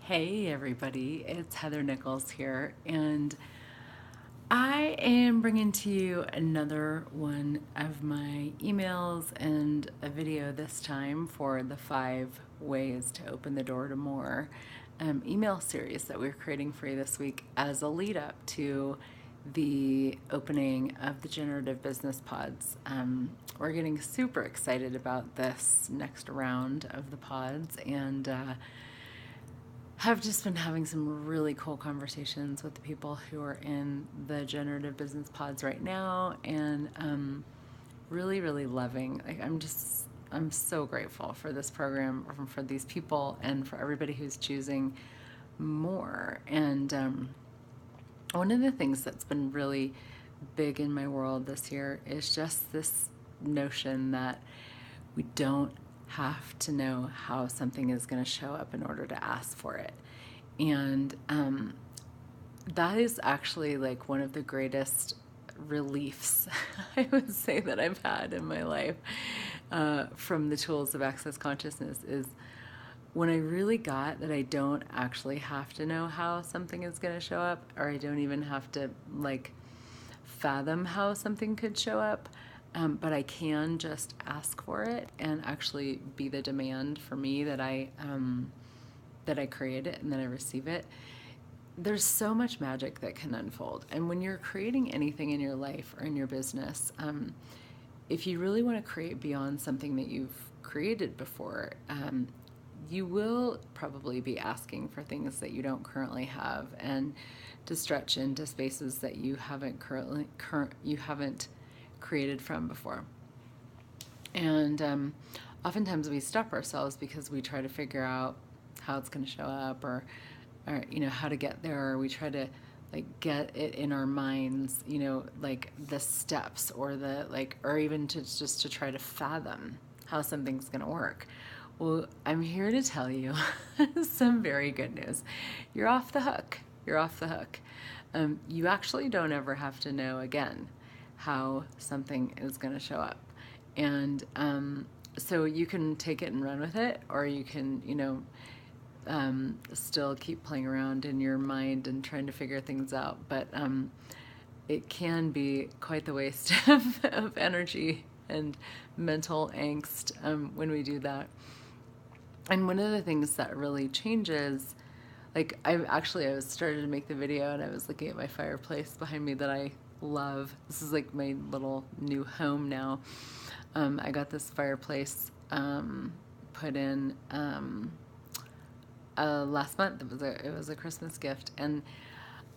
Hey everybody, it's Heather Nichols here, and I am bringing to you another one of my emails and a video this time for the 5 ways to open the door to more email series that we're creating for you this week as a lead up to the opening of the Generative Business Pods. We're getting super excited about this next round of the pods, and have just been having some really cool conversations with the people who are in the Generative Business Pods right now, and really loving. I'm so grateful for this program, for these people, and for everybody who's choosing more. And one of the things that's been really big in my world this year is just this notion that we don't have to know how something is going to show up in order to ask for it. And that is actually like one of the greatest reliefs I would say that I've had in my life from the tools of Access Consciousness is when I really got that I don't actually have to know how something is going to show up, or I don't even have to like fathom how something could show up, but I can just ask for it and actually be the demand for me that I create it and then I receive it. There's so much magic that can unfold. And when you're creating anything in your life or in your business, if you really want to create beyond something that you've created before, you will probably be asking for things that you don't currently have, and to stretch into spaces that you haven't created from before. And oftentimes we stop ourselves because we try to figure out how it's going to show up, or how to get there, or we try to like get it in our minds, like the steps, or or even just to try to fathom how something's going to work. Well, I'm here to tell you some very good news. You're off the hook. You're off the hook. You actually don't ever have to know again how something is going to show up. And so you can take it and run with it, or you can, still keep playing around in your mind and trying to figure things out. But it can be quite the waste of energy and mental angst when we do that. And one of the things that really changes, like I was started to make the video and I was looking at my fireplace behind me that I love. This is like my little new home now. I got this fireplace put in last month. It was a Christmas gift, and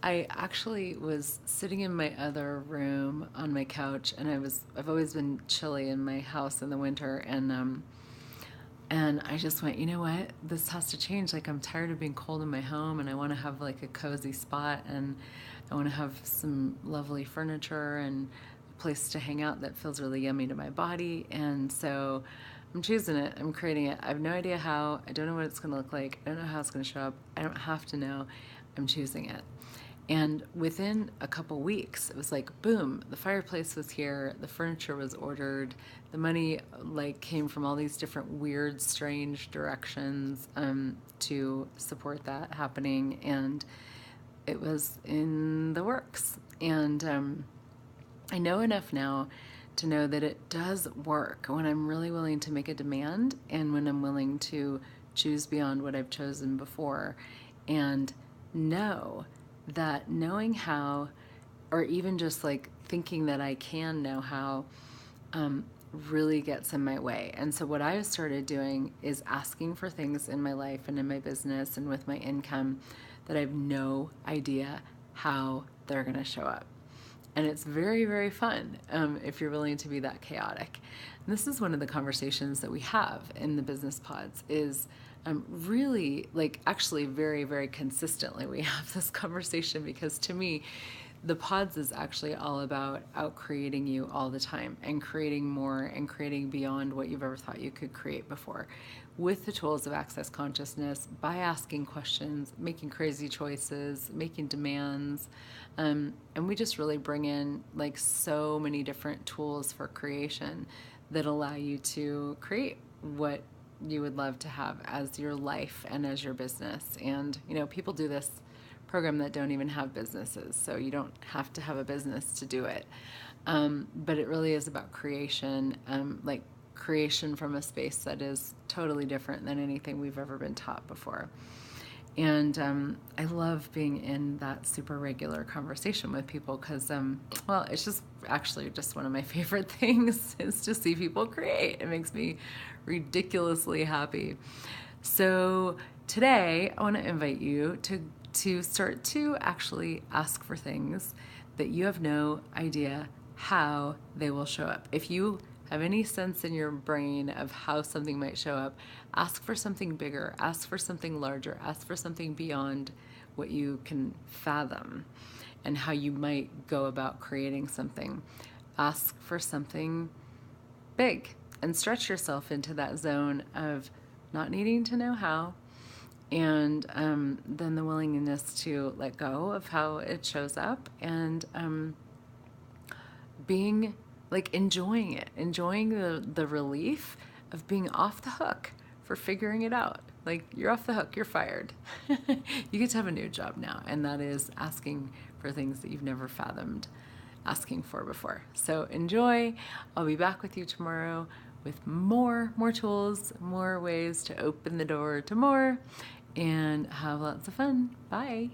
I actually was sitting in my other room on my couch, and I've always been chilly in my house in the winter, and I just went, you know what, this has to change. Like, I'm tired of being cold in my home, and I want to have like a cozy spot, and I want to have some lovely furniture and a place to hang out that feels really yummy to my body. And so I'm choosing it. I'm creating it. I have no idea how. I don't know what it's going to look like. I don't know how it's going to show up. I don't have to know. I'm choosing it. And within a couple weeks, it was like, boom, the fireplace was here, the furniture was ordered, the money like came from all these different weird, strange directions to support that happening, and it was in the works. And I know enough now to know that it does work when I'm really willing to make a demand, and when I'm willing to choose beyond what I've chosen before, and know that knowing how, or even just like thinking that I can know how, really gets in my way. And so what I started doing is asking for things in my life and in my business and with my income that I have no idea how they're going to show up. And it's very fun if you're willing to be that chaotic. And this is one of the conversations that we have in the business pods is really, like, actually very consistently we have this conversation, because to me, the pods is actually all about out-creating you all the time and creating more and creating beyond what you've ever thought you could create before, with the tools of Access Consciousness, by asking questions, making crazy choices, making demands. And we just really bring in like so many different tools for creation that allow you to create what you would love to have as your life and as your business. And, people do this program that don't even have businesses, so you don't have to have a business to do it. But it really is about creation, like creation from a space that is totally different than anything we've ever been taught before. And I love being in that super regular conversation with people because, well, it's just actually just one of my favorite things is to see people create. It makes me ridiculously happy. So today I want to invite you to start to actually ask for things that you have no idea how they will show up. If you have any sense in your brain of how something might show up, ask for something bigger, ask for something larger, ask for something beyond what you can fathom and how you might go about creating something. Ask for something big and stretch yourself into that zone of not needing to know how, and then the willingness to let go of how it shows up, and being like enjoying it, enjoying the relief of being off the hook for figuring it out. Like, you're off the hook, you're fired. You get to have a new job now, and that is asking for things that you've never fathomed asking for before. So enjoy. I'll be back with you tomorrow with more tools, more ways to open the door to more, and have lots of fun. Bye.